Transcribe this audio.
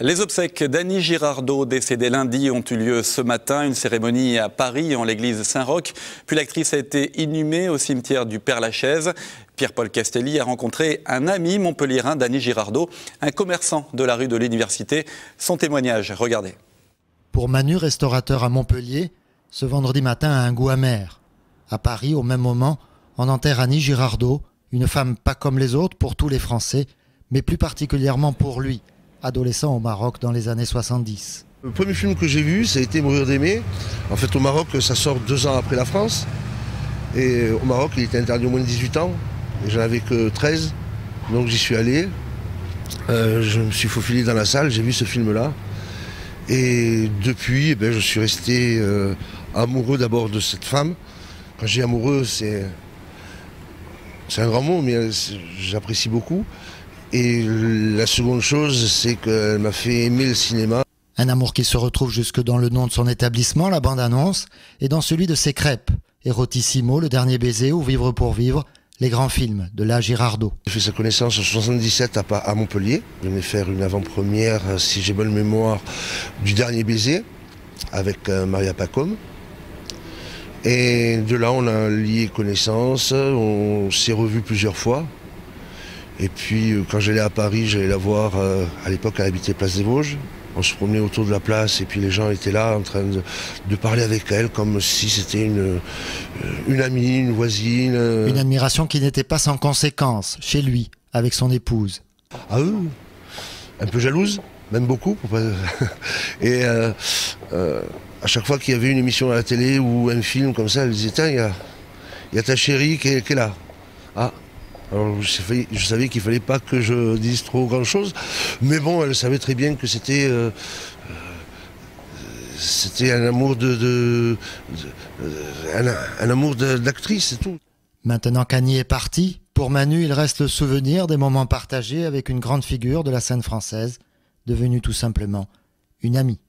Les obsèques d'Annie Girardot, décédée lundi, ont eu lieu ce matin. Une cérémonie à Paris, en l'église Saint-Roch. Puis l'actrice a été inhumée au cimetière du Père-Lachaise. Pierre-Paul Castelli a rencontré un ami montpelliérain d'Annie Girardot, un commerçant de la rue de l'Université. Son témoignage, regardez. Pour Manu, restaurateur à Montpellier, ce vendredi matin a un goût amer. À Paris, au même moment, on enterre Annie Girardot, une femme pas comme les autres pour tous les Français, mais plus particulièrement pour lui, adolescent au Maroc dans les années 70. Le premier film que j'ai vu, ça a été Mourir d'aimer. En fait, au Maroc, ça sort 2 ans après la France. Et au Maroc, il était interdit au moins de 18 ans. Et j'en avais que 13. Donc j'y suis allé. Je me suis faufilé dans la salle, j'ai vu ce film-là. Et depuis, je suis resté amoureux d'abord de cette femme. Quand je dis amoureux, c'est un grand mot, mais j'apprécie beaucoup. Et la seconde chose, c'est qu'elle m'a fait aimer le cinéma. Un amour qui se retrouve jusque dans le nom de son établissement, la bande-annonce, et dans celui de ses crêpes. Erotissimo, Le Dernier Baiser ou Vivre pour Vivre, les grands films de la Girardot. J'ai fait sa connaissance en 1977 à Montpellier. Je venais faire une avant-première, si j'ai bonne mémoire, du Dernier Baiser avec Maria Pacôme. Et de là, on a lié connaissance, on s'est revus plusieurs fois. Et puis, quand j'allais à Paris, j'allais la voir, à l'époque, elle habitait Place des Vosges. On se promenait autour de la place et puis les gens étaient là en train de parler avec elle comme si c'était une amie, une voisine. Une admiration qui n'était pas sans conséquence, chez lui, avec son épouse. Ah oui, un peu jalouse, même beaucoup. Et à chaque fois qu'il y avait une émission à la télé ou un film comme ça, elle disait « Tiens, il y a ta chérie qui est là. » Ah. Alors je savais qu'il ne fallait pas que je dise trop grand-chose, mais bon, elle savait très bien que c'était un amour un amour d'actrice, c'est tout. Maintenant qu'Annie est partie, pour Manu, il reste le souvenir des moments partagés avec une grande figure de la scène française, devenue tout simplement une amie.